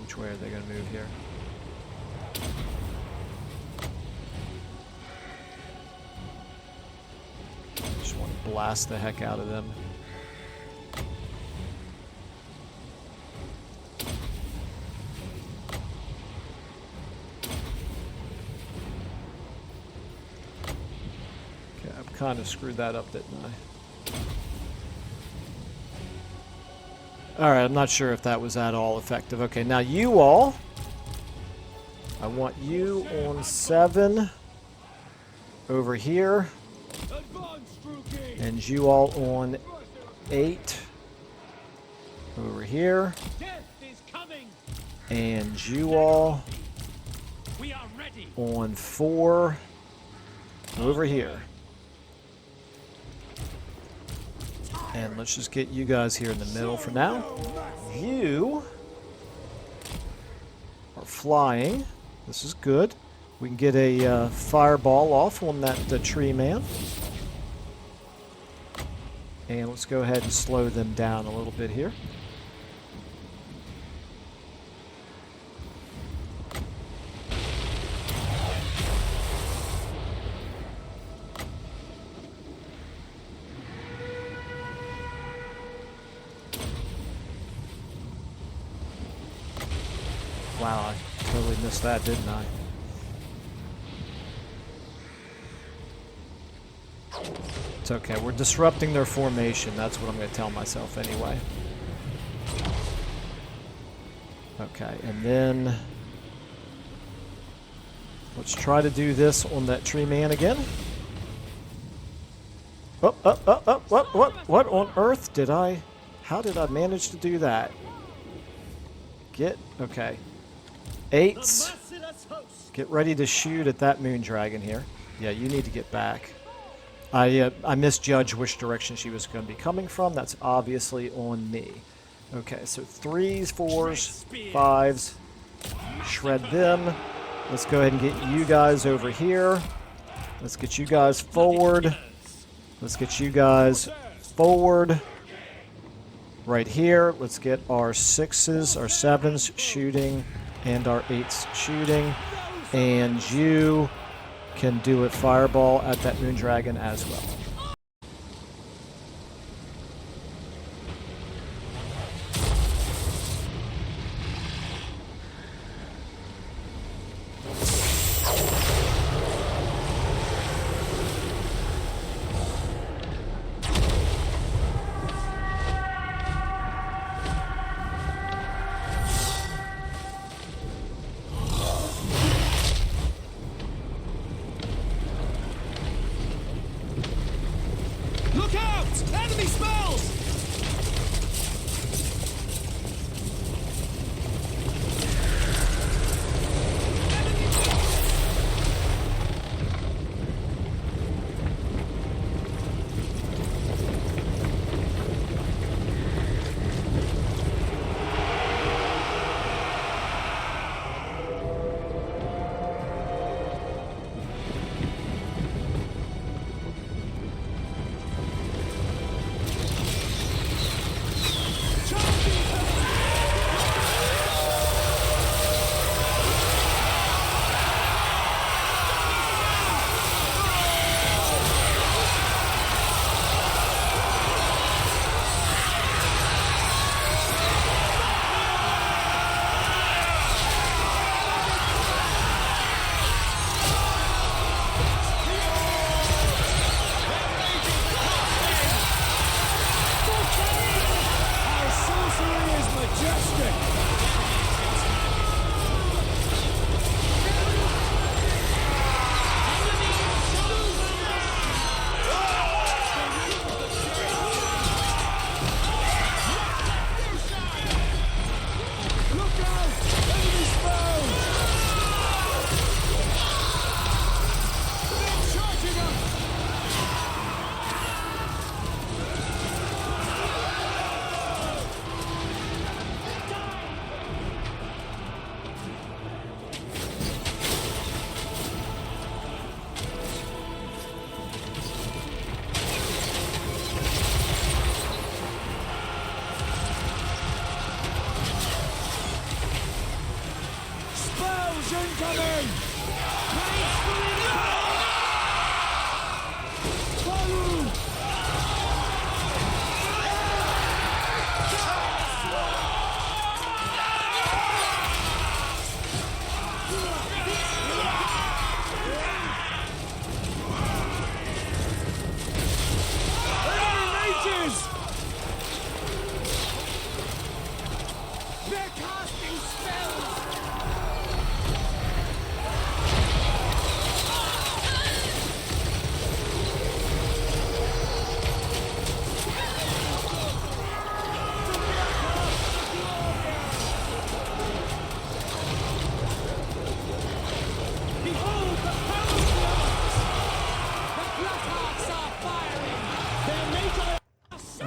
Which way are they going to move here? Just want to blast the heck out of them. Okay, I've kind of screwed that up, didn't I? Alright, I'm not sure if that was at all effective. Okay, now you all. I want you on 7 over here. And you all on 8 over here. Death is coming. And you all We are ready. on 4 over here. And let's just get you guys here in the middle for now. You are flying. This is good. We can get a fireball off on that tree man. And let's go ahead and slow them down a little bit here. Wow, I totally missed that, didn't I? It's okay. We're disrupting their formation. That's what I'm going to tell myself anyway. Okay, and then let's try to do this on that tree man again. What on earth did I... How did I manage to do that? Okay. 8s. Get ready to shoot at that moon dragon here. Yeah, you need to get back. I misjudged which direction she was going to be coming from. That's obviously on me. Okay, so 3s, 4s, 5s. Shred them. Let's go ahead and get you guys over here. Let's get you guys forward. Let's get you guys forward. Right here. Let's get our 6s, our 7s shooting, and our 8s shooting. And you can do a fireball at that moon dragon as well. Look out! Enemy spells!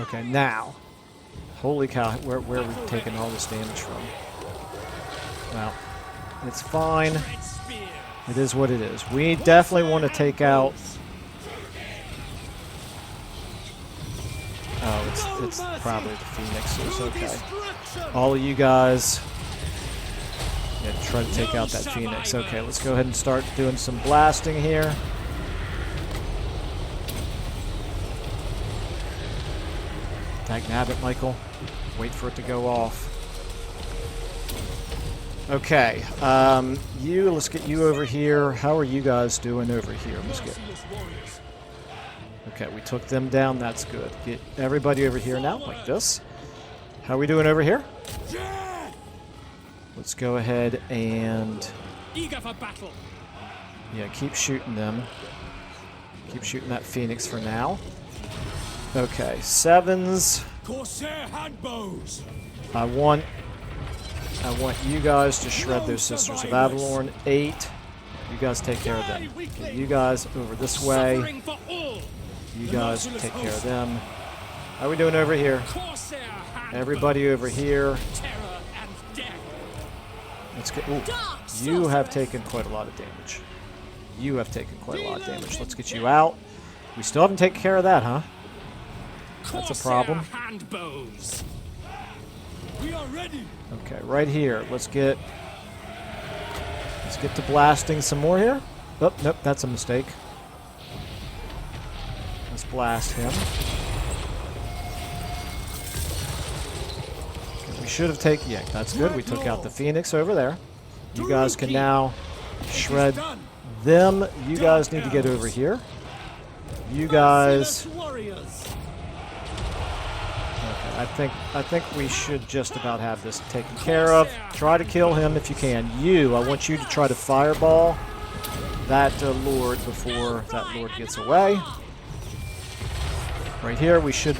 Okay, now. Holy cow, where are we taking all this damage from? Well, it's fine. It is what it is. We definitely want to take out... Oh, it's probably the Phoenixes, okay. All of you guys... Yeah, try to take out that Phoenix. Okay, let's go ahead and start doing some blasting here. Nab it, Michael. Wait for it to go off. Okay, let's get you over here. How are you guys doing over here? Let's get... Okay, we took them down. That's good. Get everybody over here now, like this. How are we doing over here? Let's go ahead and... Eager for battle. Yeah, keep shooting them. Keep shooting that Phoenix for now. Okay, 7s. Corsair handbows. I want you guys to shred those Sisters of Avalorn. 8. You guys take care of them. Okay, you guys over this way. Suffering for all. You guys take care of them. How are we doing over here? Corsair handbows. Everybody over here. Terror and death. Let's get. Ooh, you have taken quite a lot of damage. You have taken quite a lot of damage. Let's get you out. We still haven't taken care of that, huh? That's a problem. Corsair handbows. We are ready. Okay, right here. Let's get to blasting some more here. Oh, nope, that's a mistake. Let's blast him. Okay, we should have taken... Yeah, that's good. We took out the Phoenix over there. You guys can now shred them. You guys need to get over here. You guys... Warriors. Okay, I think we should just about have this taken care of. Try to kill him if you can. I want you to try to fireball that Lord before that Lord gets away. Right here, we should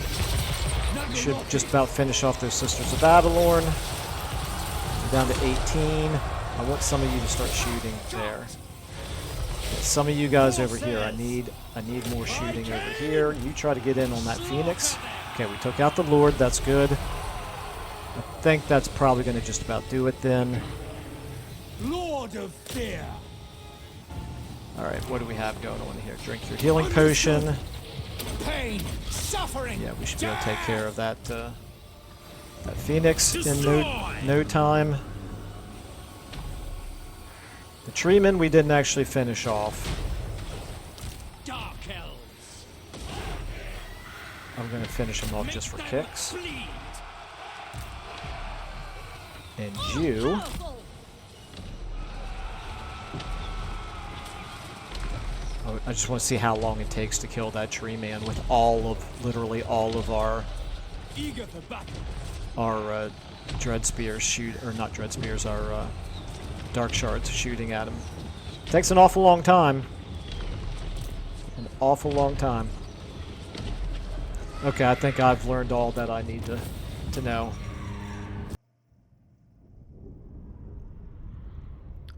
just about finish off those Sisters of Avalorn. We're down to 18. I want some of you to start shooting there. Some of you guys over here, I need more shooting over here. You try to get in on that Phoenix. Okay, we took out the Lord. That's good. I think that's probably going to just about do it then. Lord of Fear. All right, what do we have going on here? Drink your healing potion. Pain. Suffering. Yeah, we should be able to take care of that that Phoenix in no time. The Treeman we didn't actually finish off. Dark elves. I'm going to finish him off just for kicks. Bleed. And you... Oh, I just want to see how long it takes to kill that tree man with literally all of our Eager for battle. dread spears not dread spears, our dark shards shooting at him. Takes an awful long time. An awful long time. Okay, I think I've learned all that I need to know.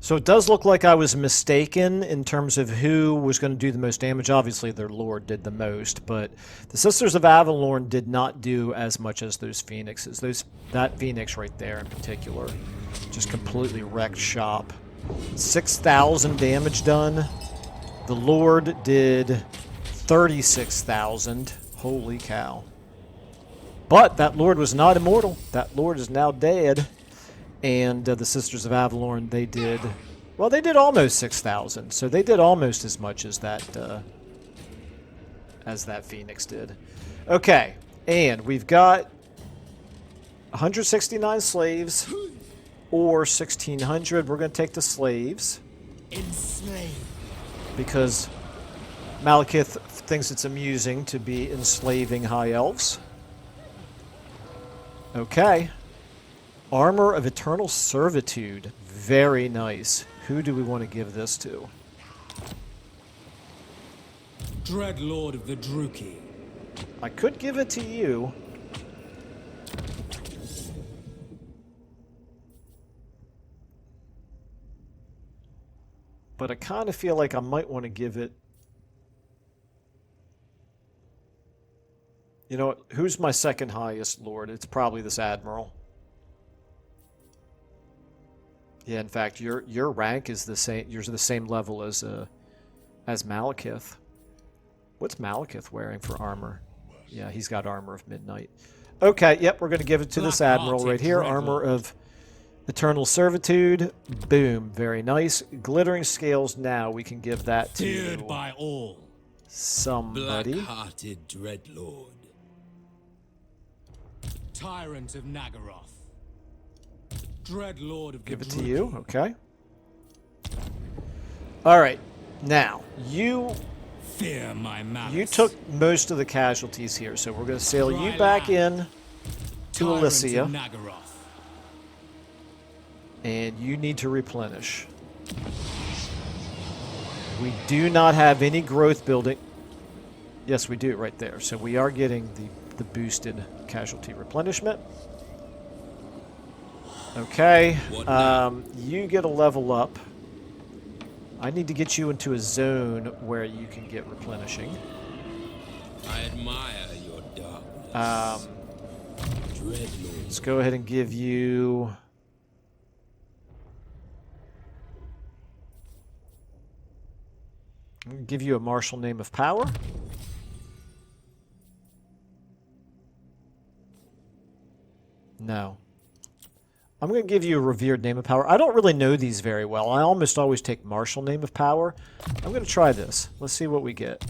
So it does look like I was mistaken in terms of who was going to do the most damage. Obviously, their Lord did the most, but the Sisters of Avalorn did not do as much as those Phoenixes. That Phoenix right there in particular just completely wrecked shop. 6,000 damage done. The Lord did 36,000. Holy cow. But that Lord was not immortal. That Lord is now dead. And the Sisters of Avalorn, they did almost 6,000. So they did almost as much as that Phoenix did. Okay, and we've got 169 slaves, or 1,600. We're going to take the slaves. Enslave. Because Malekith thinks it's amusing to be enslaving high elves. Okay. Armor of Eternal Servitude. Very nice. Who do we want to give this to? Dread Lord of the Druki. I could give it to you. But I kind of feel like I might want to give it... You know what? Who's my second highest lord? It's probably this Admiral. Yeah, in fact, your rank is the same. You're the same level as Malekith. What's Malekith wearing for armor? Yeah, he's got Armor of Midnight. Okay, yep, we're going to give it to this Admiral right here. Armor of Eternal Servitude. Boom, very nice. Glittering Scales now. We can give that to Feared by all. somebody. Black-hearted Dreadlord. Tyrant of Nagaroth. Dread Lord of the Give it to Druki. you, okay. Alright, now, you Fear my malice. You took most of the casualties here, so we're going to sail you back in to Tyrants of Elisia, Nagaroth. and you need to replenish. We do not have any growth building. Yes, we do right there. So we are getting the boosted casualty replenishment. Okay, you get a level up. I need to get you into a zone where you can get replenishing. I admire your darkness. Dreadlord. Let's go ahead and give you... I'm going to give you a martial name of power. No. I'm going to give you a revered name of power. I don't really know these very well. I almost always take martial name of power. I'm going to try this. Let's see what we get.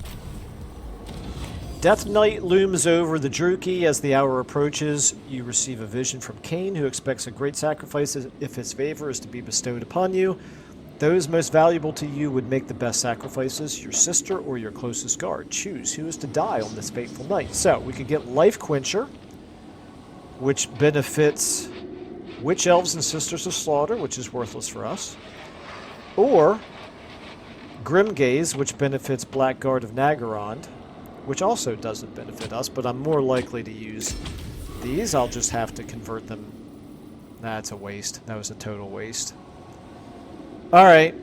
Death Knight looms over the Druki. As the hour approaches, you receive a vision from Cain, who expects a great sacrifice if his favor is to be bestowed upon you. Those most valuable to you would make the best sacrifices, your sister or your closest guard. Choose who is to die on this fateful night. So, we could get Life Quencher, which benefits Witch Elves and Sisters of Slaughter, which is worthless for us. Or Grim Gaze, which benefits Blackguard of Nagarond, which also doesn't benefit us, but I'm more likely to use these. I'll just have to convert them. That's a waste. That was a total waste. Alright.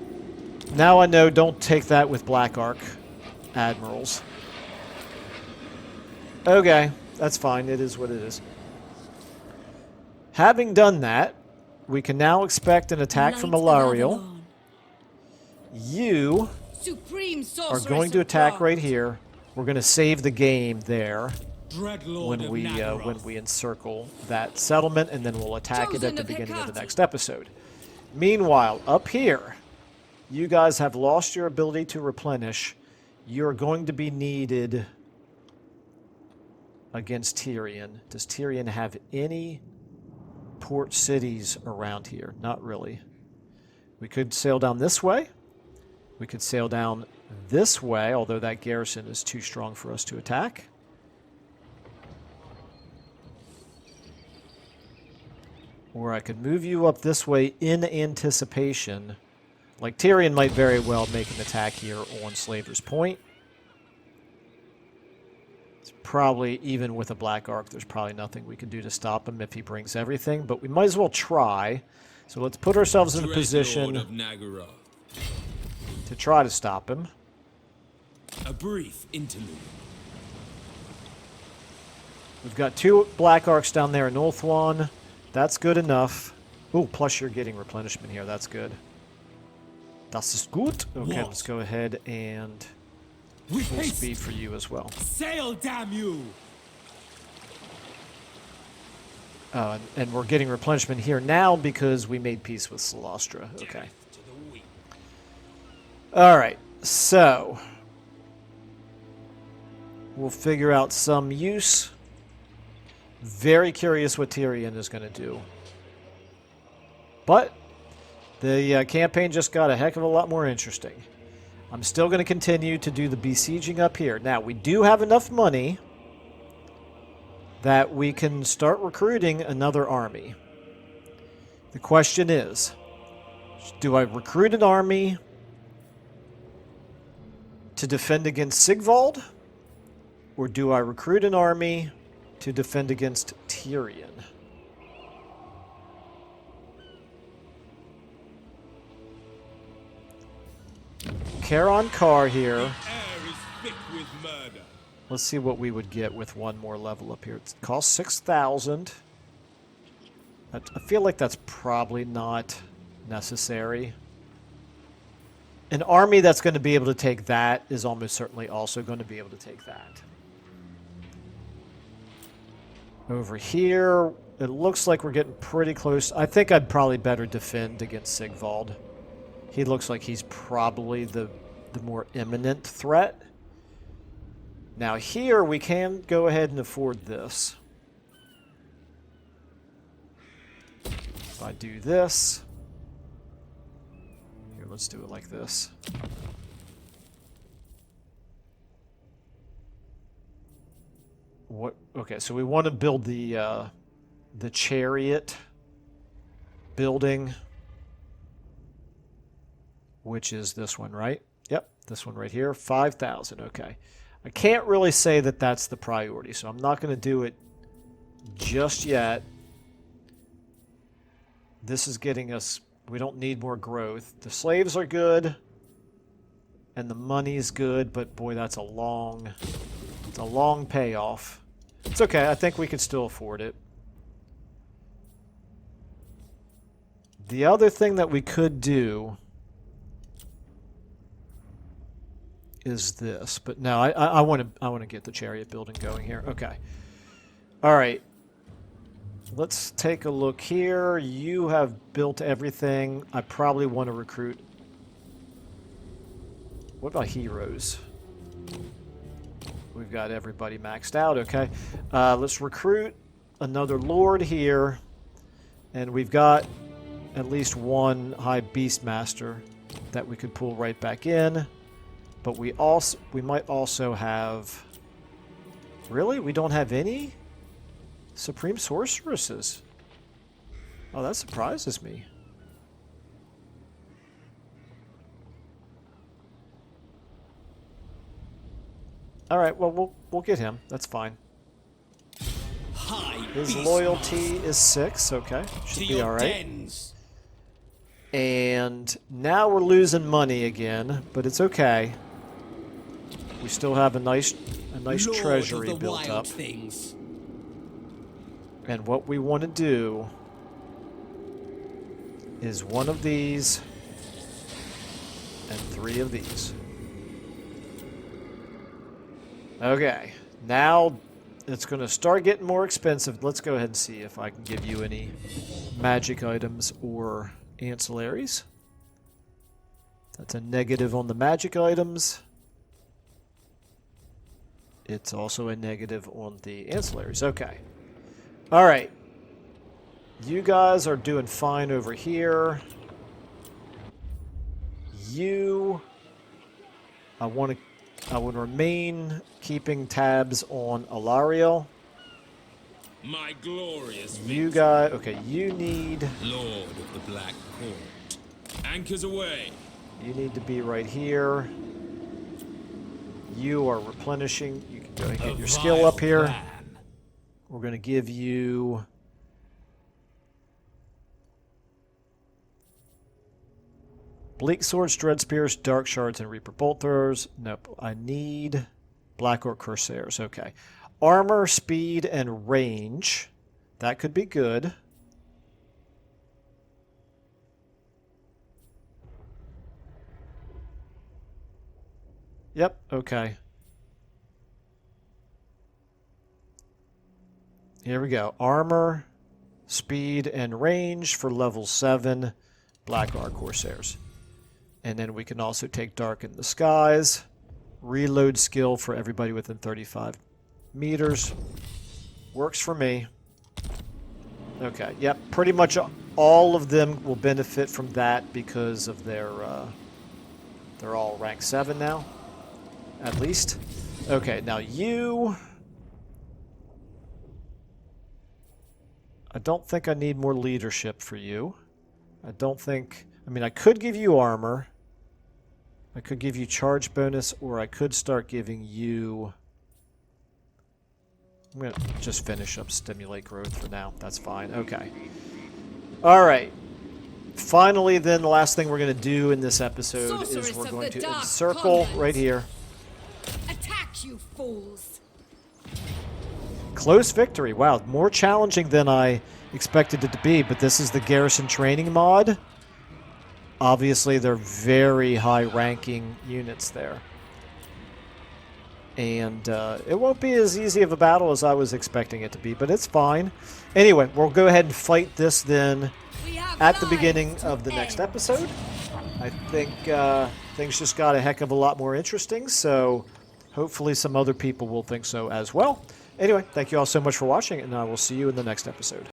Now I know don't take that with Black Arc Admirals. Okay. That's fine. It is what it is. Having done that, we can now expect an attack from Alarielle. You are going to attack right here. We're going to save the game there when we encircle that settlement, and then we'll attack it at the beginning of the next episode. Meanwhile, up here, you guys have lost your ability to replenish. You're going to be needed against Tyrion. Does Tyrion have any port cities around here? Not really. We could sail down this way. We could sail down this way, although that garrison is too strong for us to attack. Or I could move you up this way in anticipation. Like, Tyrion might very well make an attack here on Slaver's Point. It's probably, even with a Black Arc, there's probably nothing we can do to stop him if he brings everything, but we might as well try. So let's put ourselves in a position to try to stop him. A brief interlude. We've got 2 Black Arcs down there in Ulthuan. That's good enough. Oh, plus you're getting replenishment here. That's good. Das ist gut. Okay, let's go ahead and full speed for you as well. Sail, damn you! And we're getting replenishment here now because we made peace with Solastra. Okay. Alright, so we'll figure out some use. Very curious what Tyrion is going to do. But the campaign just got a heck of a lot more interesting. I'm still going to continue to do the besieging up here. Now, we do have enough money that we can start recruiting another army. The question is, do I recruit an army to defend against Sigvald? Or do I recruit an army to defend against Tyrion? Charon Carr here. Let's see what we would get with one more level up here. It costs 6,000. I feel like that's probably not necessary. An army that's going to be able to take that is almost certainly also going to be able to take that. Over here, it looks like we're getting pretty close. I think I'd probably better defend against Sigvald. He looks like he's probably the more imminent threat. Now here, we can go ahead and afford this. If I do this... Here, let's do it like this. What? Okay, so we want to build the chariot building, which is this one, right? Yep, this one right here, 5,000. Okay, I can't really say that that's the priority, so I'm not going to do it just yet. This is getting us. We don't need more growth. The slaves are good, and the money's good, but boy, that's a long payoff. It's okay. I think we can still afford it. The other thing that we could do is this, but no, I want to get the chariot building going here. Okay. All right. Let's take a look here. You have built everything. I probably want to recruit. What about heroes? We've got everybody maxed out. Okay. Let's recruit another lord here. And we've got at least one high beastmaster that we could pull right back in. But we might also have... Really? We don't have any supreme sorceresses? Oh, that surprises me. All right, well, we'll get him. That's fine. His loyalty is 6. Okay, should be all right. And now we're losing money again, but it's okay. We still have a nice treasury built up. And what we want to do is one of these and 3 of these. Okay, now it's going to start getting more expensive. Let's go ahead and see if I can give you any magic items or ancillaries. That's a negative on the magic items. It's also a negative on the ancillaries. Okay. All right. You guys are doing fine over here. I would remain keeping tabs on Alarielle. My glorious you guys, okay, you need... Lord of the Black Court. Anchors away. You need to be right here. You are replenishing. You can go ahead and get your skill up here. Plan. We're going to give you... Bleak Swords, Dread Spears, Dark Shards, and Reaper Bolt Throwers. Nope. I need Black Orc Corsairs. Okay. Armor, speed, and range. That could be good. Yep. Okay. Here we go. Armor, speed, and range for level 7 Black Orc Corsairs. And then we can also take Darken the Skies. Reload skill for everybody within 35 meters. Works for me. Okay, yep. Pretty much all of them will benefit from that because of their... they're all rank 7 now. At least. Okay, now you... I don't think I need more leadership for you. I don't think... I mean, I could give you armor. I could give you charge bonus, or I could start giving you... I'm going to just finish up Stimulate Growth for now. That's fine. Okay. Alright. Finally, then, the last thing we're going to do in this episode is we're going to encircle right here. Attack, you fools! Close victory. Wow, more challenging than I expected it to be, but this is the Garrison Training mod. Obviously, they're very high-ranking units there. And it won't be as easy of a battle as I was expecting it to be, but it's fine. Anyway, we'll go ahead and fight this then at the beginning of the next episode. I think things just got a heck of a lot more interesting, so hopefully some other people will think so as well. Anyway, thank you all so much for watching, and I will see you in the next episode.